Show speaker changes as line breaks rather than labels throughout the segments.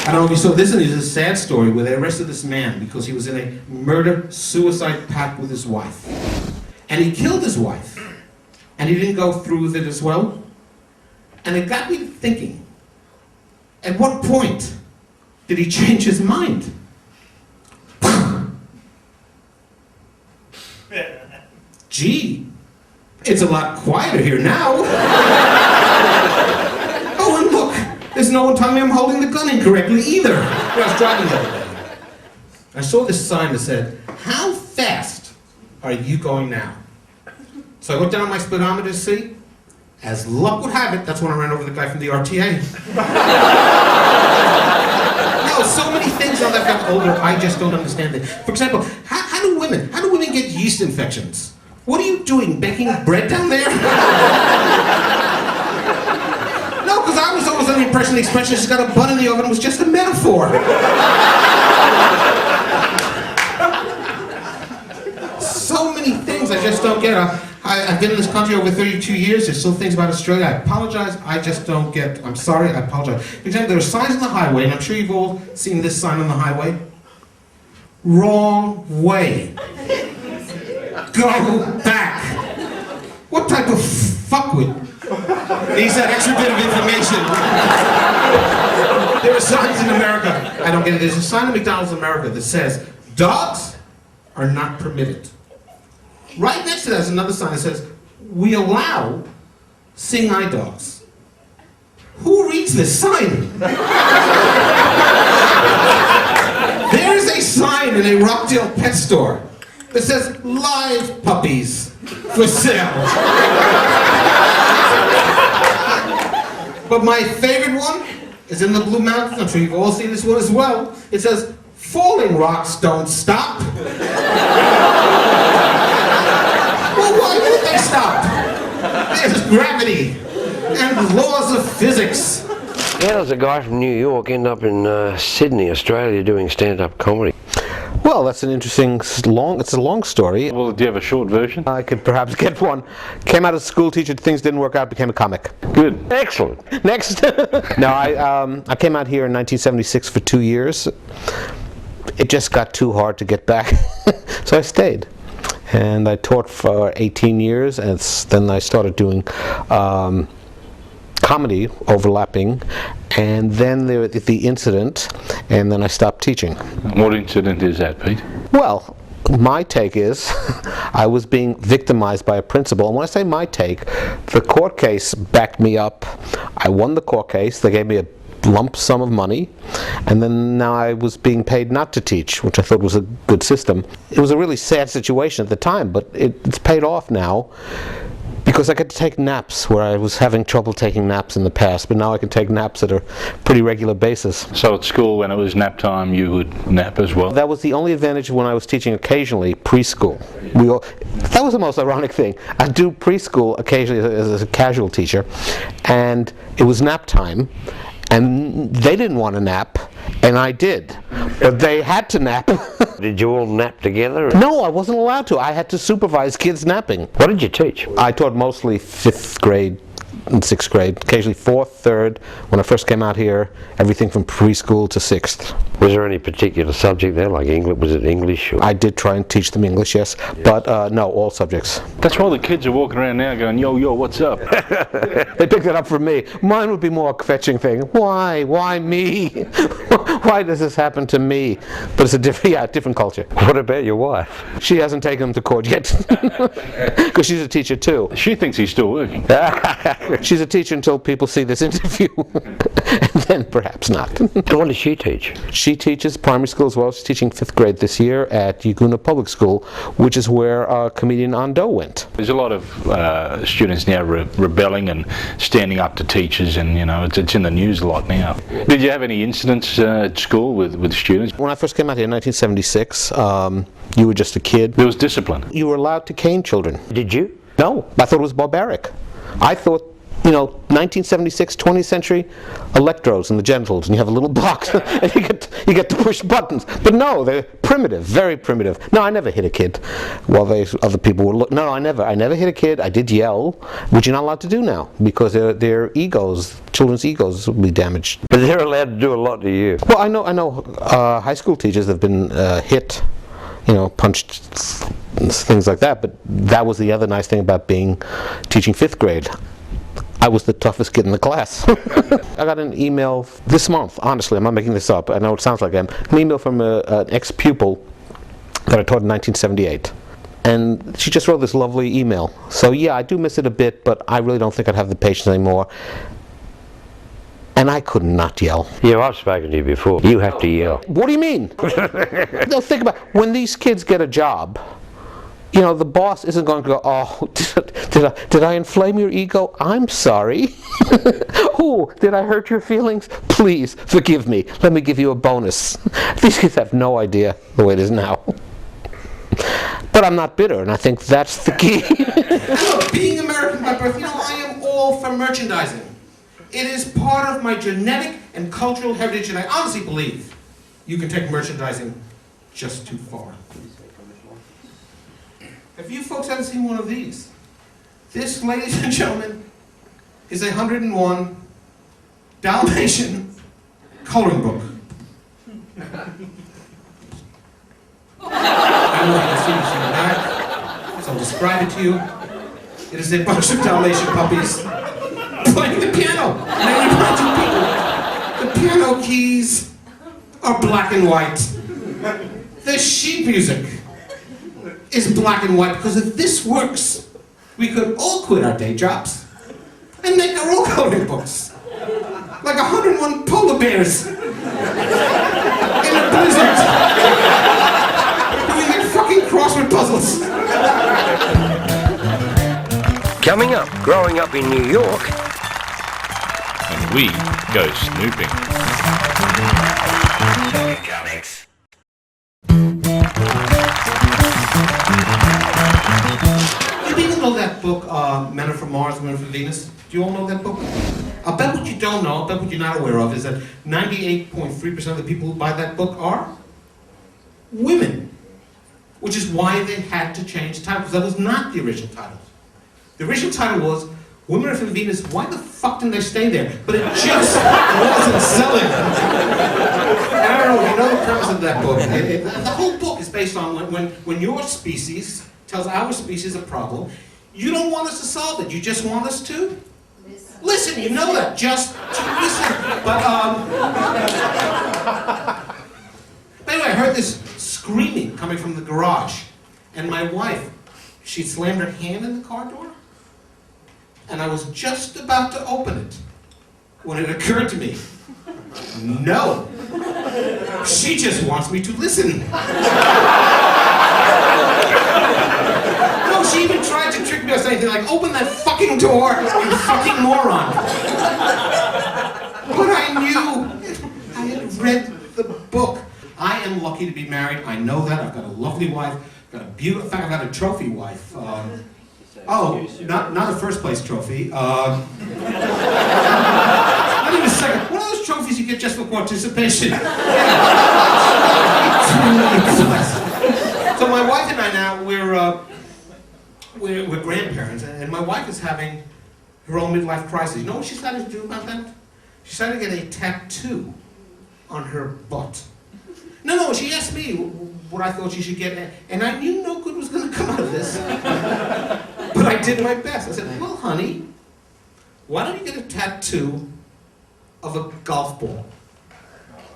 I don't know if you saw this, and it's a sad story where they arrested this man because he was in a murder-suicide pact with his wife. And he killed his wife. And he didn't go through with it as well. And it got me thinking, at what point did he change his mind? Gee, it's a lot quieter here now. Oh, and look, there's no one telling me I'm holding the gun incorrectly either. I was driving the other day. I saw this sign that said, "How fast are you going now?" So I looked down at my speedometer to see. As luck would have it, that's when I ran over the guy from the RTA. No, so many things now that I've gotten older, I just don't understand it. For example, how do women get yeast infections? What are you doing, baking bread down there? No, because I was always under the impression the expression "she's got a bun in the oven" was just a metaphor. So many things I just don't get. I've been in this country over 32 years. There's still things about Australia. I apologize. I just don't get. I'm sorry. I apologize. For example, there are signs on the highway, and I'm sure you've all seen this sign on the highway. Wrong way. Go back. What type of fuckwit needs that extra bit of information? There are signs in America. I don't get it. There's a sign in McDonald's in America that says, "Dogs are not permitted." Right next to that is another sign that says, "We allow seeing eye dogs." Who reads this sign? There's a sign in a Rockdale pet store that says "Live puppies for sale." But my favorite one is in the Blue Mountains. I'm sure you've all seen this one as well. It says, "Falling rocks don't stop." Well, why would they stop? There's gravity and laws of physics.
How does a guy from New York end up in Sydney, Australia, doing stand-up comedy?
Well, that's an interesting, it's a long story.
Well, do you have a short version?
I could perhaps get one. Came out as a school teacher, things didn't work out, became a comic.
Good.
Excellent.
Next. No, I came out here in 1976 for 2 years. It just got too hard to get back, so I stayed. And I taught for 18 years, and then I started doing comedy overlapping, and then there was the incident, and then I stopped teaching.
What incident is that, Pete?
Well, my take is I was being victimized by a principal, and when I say my take, the court case backed me up. I won the court case, they gave me a lump sum of money, and then now I was being paid not to teach, which I thought was a good system. It was a really sad situation at the time, but it's paid off now because I get to take naps where I was having trouble taking naps in the past, but now I can take naps at a pretty regular basis.
So at school, when it was nap time, you would nap as well?
That was the only advantage when I was teaching occasionally preschool. That was the most ironic thing. I do preschool occasionally as a casual teacher, and it was nap time. And they didn't want to nap, and I did. But they had to nap.
Did you all nap together?
No, I wasn't allowed to. I had to supervise kids napping.
What did you teach?
I taught mostly 5th grade and 6th grade, occasionally 4th, 3rd. When I first came out here, everything from preschool to 6th.
Was there any particular subject there, like English? Was it English? Or?
I did try and teach them English, yes, but no, all subjects.
That's why the kids are walking around now going, "Yo, yo, what's up?"
They picked it up from me. Mine would be more a fetching thing. Why? Why me? Why does this happen to me? But it's a different culture.
What about your wife?
She hasn't taken them to court yet, because she's a teacher too.
She thinks he's still working.
She's a teacher until people see this interview, and then perhaps not.
And what does she teach?
She teaches primary school as well. She's teaching 5th grade this year at Yaguna Public School, which is where comedian Ando went.
There's a lot of students now rebelling and standing up to teachers, and you know it's in the news a lot now. Did you have any incidents at school with students?
When I first came out here in 1976, you were just a kid.
There was discipline.
You were allowed to cane children.
Did you?
No, I thought it was barbaric. I thought you know, 1976, 20th century, electrodes in the genitals, and you have a little box, and you get to push buttons. But no, they're primitive, very primitive. No, I never hit a kid while other people were looking. No, I never hit a kid. I did yell, which you're not allowed to do now, because their egos, children's egos will be damaged.
But they're allowed to do a lot to you.
Well, I know high school teachers have been hit, you know, punched, things like that, but that was the other nice thing about teaching 5th grade. I was the toughest kid in the class. I got an email this month, honestly, I'm not making this up, I know it sounds like an email from an ex-pupil that I taught in 1978. And she just wrote this lovely email. So yeah, I do miss it a bit, but I really don't think I'd have the patience anymore. And I could not yell.
Yeah, I've spoken to you before. You have to yell.
What do you mean? No, think about it. When these kids get a job, you know, the boss isn't going to go, oh, did I inflame your ego? I'm sorry. Oh, did I hurt your feelings? Please forgive me. Let me give you a bonus. These kids have no idea the way it is now. But I'm not bitter, and I think that's the key.
Look, being American by birth, you know, I am all for merchandising. It is part of my genetic and cultural heritage, and I honestly believe you can take merchandising just too far. Have you folks ever seen one of these? This, ladies and gentlemen, is a 101 Dalmatian coloring book. I don't know if you can see this in the back, so I'll describe it to you. It is a bunch of Dalmatian puppies playing the piano. And I remind you people, the piano keys are black and white. The sheet music is black and white, because if this works, we could all quit our day jobs and make our own coloring books. Like 101 polar bears in a blizzard doing their fucking crossword puzzles.
Coming up, growing up in New York.
And we go snooping.
Comics.
You people know that book, Men Are From Mars, Women Are From Venus? Do you all know that book? I'll bet what you don't know, I'll bet what you're not aware of, is that 98.3% of the people who buy that book are women. Which is why they had to change the title, because that was not the original title. The original title was Women Are From Venus. Why the fuck didn't they stay there? But it just wasn't selling. And I don't know, you know the premise of that book. The whole book is based on when your species tells our species a problem, you don't want us to solve it, you just want us to listen. You know that, just to listen. But anyway, I heard this screaming coming from the garage, and my wife, she slammed her hand in the car door, and I was just about to open it when it occurred to me, no, she just wants me to listen. No, she even tried to trick me by saying, like, open that fucking door, you fucking moron. But I knew, I had read the book. I am lucky to be married, I know that. I've got a lovely wife, got a beautiful, in fact, I've got a trophy wife. Not a first place trophy. Not even a second. One of those trophies you get just for participation. So my wife and I now, we're grandparents, and my wife is having her own midlife crisis. You know what she decided to do about that? She decided to get a tattoo on her butt. No, she asked me what I thought she should get, and I knew no good was going to come out of this. But I did my best. I said, well, honey, why don't you get a tattoo of a golf ball?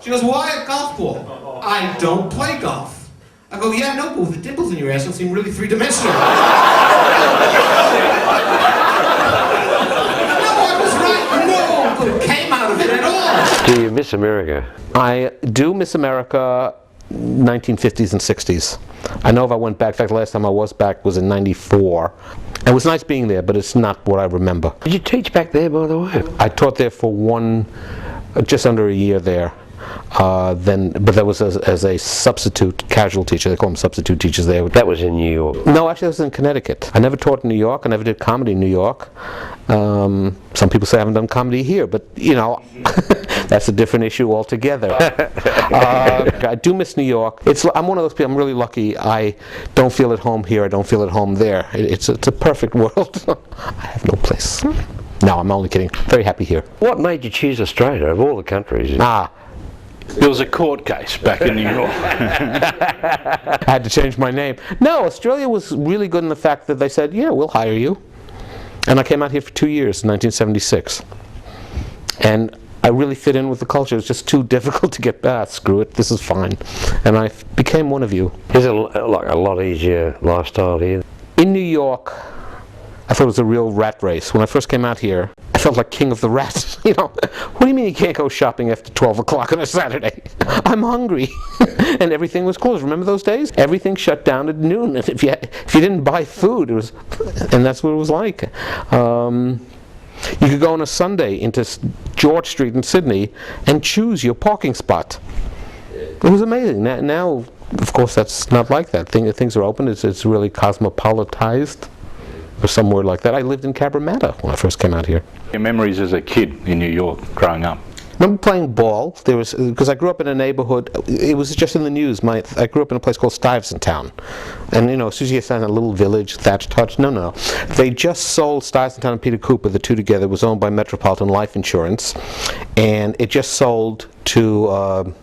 She goes, why a golf ball? I don't play golf. I go, yeah, no, but with the dimples in your ass, you'll seem really three-dimensional. No, I was right. No good came out of it at all.
Do you miss America?
I do miss America, 1950s and 60s. I know if I went back, in fact, the last time I was back was in 94. It was nice being there, but it's not what I remember.
Did you teach back there, by the way?
I taught there for just under a year there. but that was as a substitute casual teacher. They call them substitute teachers there.
That was in New York.
No, actually, I was in Connecticut. I never taught in New York. I never did comedy in New York. Some people say I haven't done comedy here, but you know, that's a different issue altogether. I do miss New York. I'm one of those people. I'm really lucky. I don't feel at home here. I don't feel at home there. It's a perfect world. I have no place. No, I'm only kidding. Very happy here.
What made you choose Australia of all the countries?
There was a court case back in New York.
I had to change my name. No, Australia was really good in the fact that they said, yeah, we'll hire you. And I came out here for 2 years in 1976. And I really fit in with the culture. It was just too difficult to get past. Screw it, this is fine. And I became one of you.
Is it like a lot easier lifestyle here?
In New York, I thought it was a real rat race. When I first came out here, I felt like king of the rats. You know, what do you mean you can't go shopping after 12 o'clock on a Saturday? I'm hungry. And everything was closed. Remember those days? Everything shut down at noon. And if you didn't buy food, it was, and that's what it was like. You could go on a Sunday into George Street in Sydney and choose your parking spot. It was amazing. Now, of course, that's not like that. Things are open. It's really cosmopolitized. Or some word like that. I lived in Cabramatta when I first came out here.
Your memories as a kid in New York, growing up?
I remember playing ball. Because I grew up in a neighborhood, it was just in the news. I grew up in a place called Stuyvesant. And you know, as soon as you get in a little village, thatched huts, no. They just sold Stuyvesant and Peter Cooper, the two together. It was owned by Metropolitan Life Insurance. And it just sold to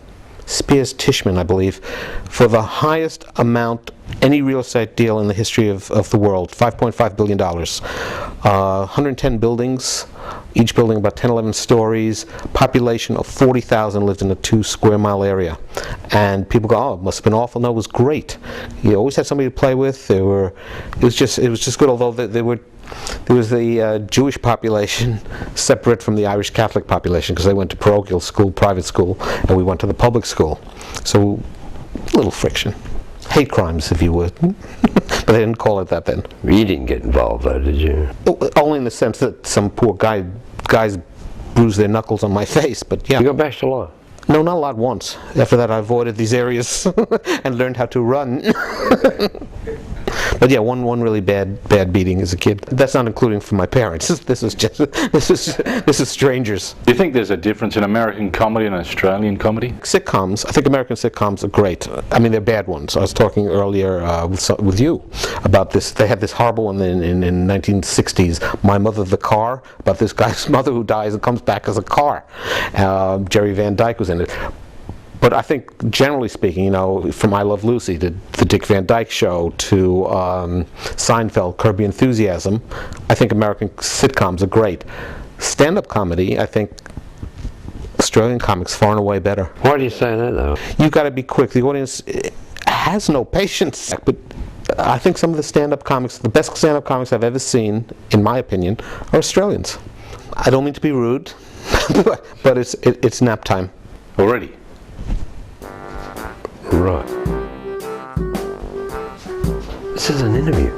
Spears Tishman, I believe, for the highest amount any real estate deal in the history of the world, $5.5 billion. 110 buildings, each building about 10, 11 stories, population of 40,000 lived in a 2 square mile area. And people go, oh, it must have been awful. No, it was great. You always had somebody to play with. It was just good, although there was the Jewish population separate from the Irish Catholic population because they went to parochial school, private school, and we went to the public school. So, a little friction. Hate crimes, if you would. But they didn't call it that then.
You didn't get involved though, did you?
Only in the sense that some poor guys bruised their knuckles on my face, but yeah.
You got bashed a lot?
No, not a lot once. After that I avoided these areas and learned how to run. But yeah, one really bad beating as a kid. That's not including from my parents. This is strangers.
Do you think there's a difference in American comedy and Australian comedy?
Sitcoms, I think American sitcoms are great. I mean, they're bad ones. I was talking earlier with you about this. They had this horrible one in 1960s, My Mother the Car, about this guy's mother who dies and comes back as a car. Jerry Van Dyke was in it. But I think, generally speaking, you know, from I Love Lucy to the Dick Van Dyke Show to Seinfeld, Curb Your Enthusiasm, I think American sitcoms are great. Stand-up comedy, I think Australian comics far and away better.
Why do you say that, though?
You've got to be quick. The audience has no patience. But I think some of the stand-up comics, the best stand-up comics I've ever seen, in my opinion, are Australians. I don't mean to be rude, but it's nap time.
Already?
Right. This is an interview.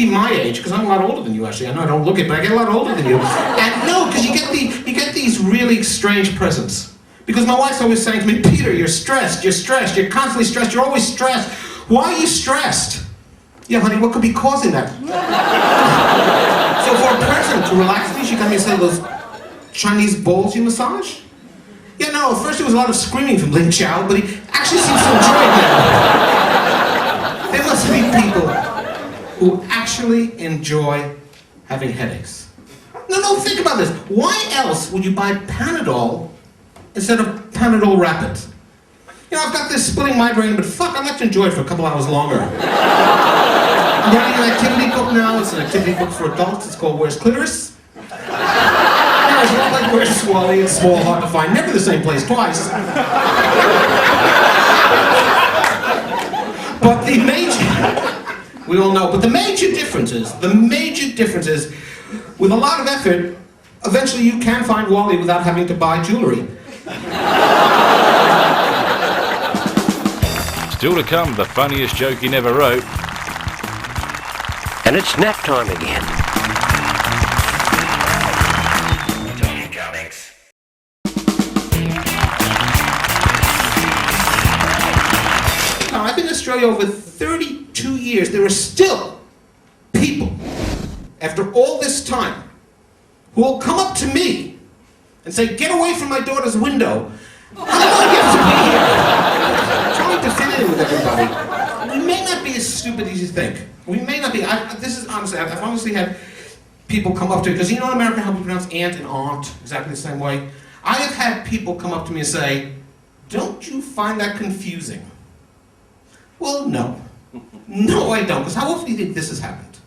My age, because I'm a lot older than you actually. I know I don't look it, but I get a lot older than you. And no, because you get these really strange presents. Because my wife's always saying to me, Peter, you're stressed, you're constantly stressed, you're always stressed. Why are you stressed? Yeah, honey, what could be causing that? So for a person to relax me, she got me some of those Chinese bowls you massage. Yeah, no, first there was a lot of screaming from Lin Chow, but he actually seems to enjoy it now. There must be people who actually enjoy having headaches. No, think about this. Why else would you buy Panadol instead of Panadol Rapid? You know, I've got this splitting migraine, but fuck, I'd like to enjoy it for a couple hours longer. I'm writing an activity book now. It's an activity book for adults. It's called Where's Clitoris? It's not like Where's Swally? It's small, hard to find. Never the same place twice. But the major, we all know, but the major difference is, with a lot of effort, eventually you can find Wally without having to buy jewelry.
Still to come, the funniest joke he never wrote.
And it's nap time again.
Now, I've been in Australia over 32 years. There are still people, after all this time, who will come up to me and say, get away from my daughter's window. How do I get to be here? Trying to fit in with everybody. We may not be as stupid as you think. We may not be. I've honestly had people come up to me, because you know in America how we pronounce aunt and aunt exactly the same way? I have had people come up to me and say, don't you find that confusing? Well, no. No, I don't. Because how often do you think this has happened?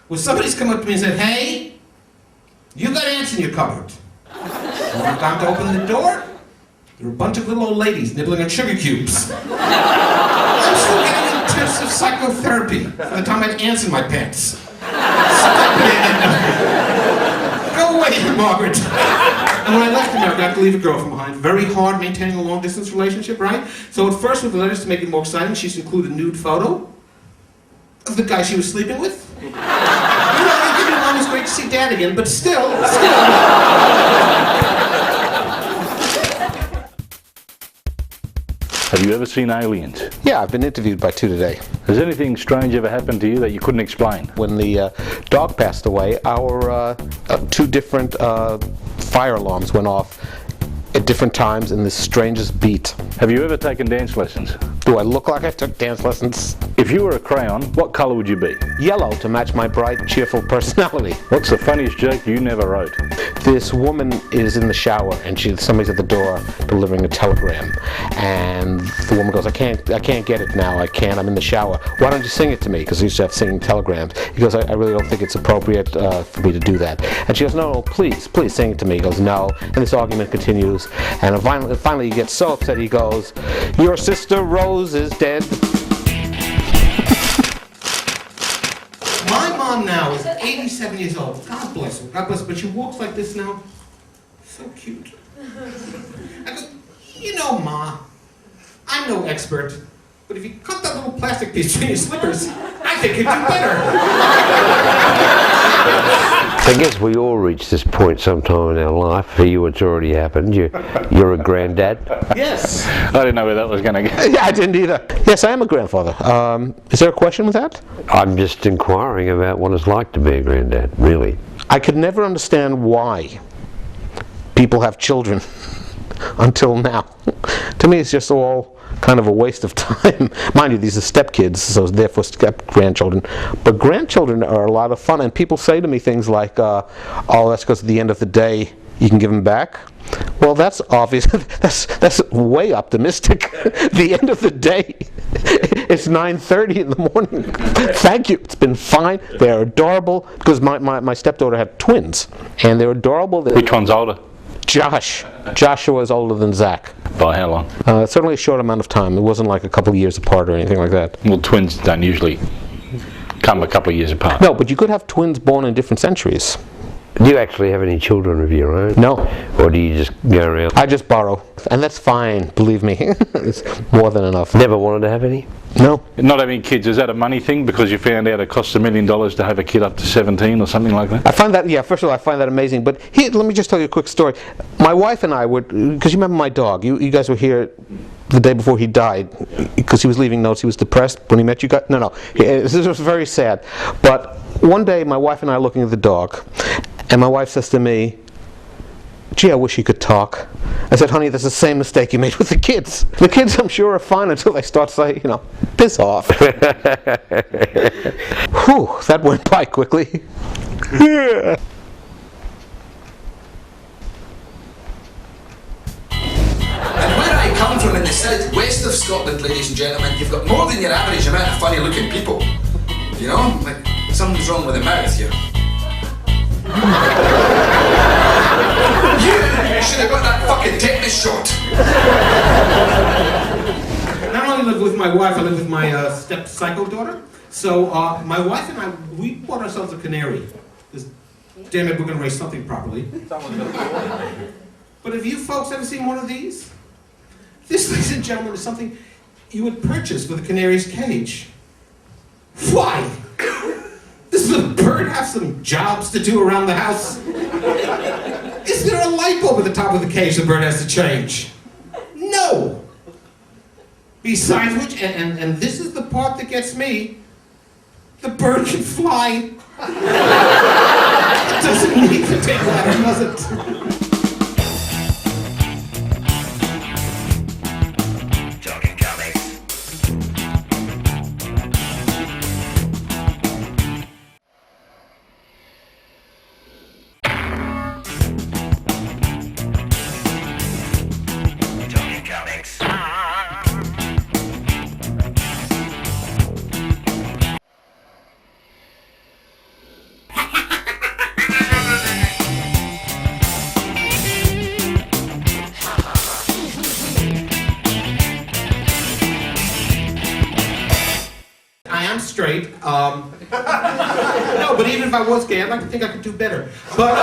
Where somebody's come up to me and said, hey, you got ants in your cupboard. When I've gone to open the door, there are a bunch of little old ladies nibbling on sugar cubes. I'm still getting intensive psychotherapy from the time I had ants in my pants. Go away, Margaret. And when I left America, I had to leave a girlfriend behind. Very hard maintaining a long-distance relationship, right? So at first, with the letters to make it more exciting, she used to include a nude photo of the guy she was sleeping with. You know, it would be almost great to see Dad again, but still.
Have you ever seen aliens?
Yeah, I've been interviewed by 2 today.
Has anything strange ever happened to you that you couldn't explain?
When the dog passed away, our 2 different fire alarms went off at different times in the strangest beat.
Have you ever taken dance lessons?
Do I look like I took dance lessons?
If you were a crayon, what colour would you be?
Yellow, to match my bright, cheerful personality.
What's the funniest joke you never wrote?
This woman is in the shower and somebody's at the door delivering a telegram, and the woman goes, I can't get it now, I'm in the shower. Why don't you sing it to me? Because he used to have singing telegrams. He goes, I really don't think it's appropriate for me to do that. And she goes, no, please sing it to me. He goes, no. And this argument continues, and finally he gets so upset he goes, your sister Rose is dead.
My mom now is 87 years old. God bless her. God bless her. But she walks like this now. So cute. I go, you know, Ma, I'm no expert, but if you cut that little plastic piece from your slippers, I think you'd do better.
I guess we all reach this point sometime in our life. For you, it's already happened. You're a granddad.
Yes.
I didn't know where that was going to go.
Yeah, I didn't either. Yes, I am a grandfather. Is there a question with that?
I'm just inquiring about what it's like to be a granddad, really.
I could never understand why people have children until now. To me, it's just all kind of a waste of time. Mind you, these are stepkids, so therefore step-grandchildren. But grandchildren are a lot of fun, and people say to me things like, oh, that's because at the end of the day, you can give them back. Well, that's obvious. that's way optimistic. The end of the day, it's 9:30 in the morning. Thank you. It's been fine. They're adorable, because my stepdaughter had twins, and they're adorable.
Which one's older?
Joshua is older than Zach.
By how long?
Certainly a short amount of time. It wasn't like a couple of years apart or anything like that.
Well, twins don't usually come a couple of years apart.
No, but you could have twins born in different centuries.
Do you actually have any children of your own?
No.
Or do you just go around?
I just borrow. And that's fine, believe me. It's more than enough.
Never wanted to have any?
No.
Not having kids, is that a money thing? Because you found out it costs $1 million to have a kid up to 17 or something like that?
I find that, yeah, first of all, I find that amazing. But here, let me just tell you a quick story. My wife and I would, because you remember my dog, you guys were here the day before he died, because he was leaving notes. He was depressed when he met you guys. No. This was very sad. But one day, my wife and I are looking at the dog, and my wife says to me, gee, I wish he could talk. I said, honey, that's the same mistake you made with the kids. The kids, I'm sure, are fine until they start saying, you know, piss off. Whew, that went by quickly.
Where I come from in the southwest of Scotland, ladies and gentlemen, you've got more than your average amount of funny looking people. You know, like something's wrong with the mouth here. You should have got that fucking tetanus shot.
Not only live with my wife, I live with my step psycho daughter. So my wife and I, we bought ourselves a canary. Damn it, we're going to raise something properly. But have you folks ever seen one of these? This, ladies and gentlemen, is something you would purchase for the canary's cage. Why? Does the bird have some jobs to do around the house? Is there a light bulb at the top of the cage the bird has to change? No! Besides which, and this is the part that gets me, the bird can fly. It doesn't need to take ladder, does it? Straight. No, but even if I was gay, I'd like to think I could do better. But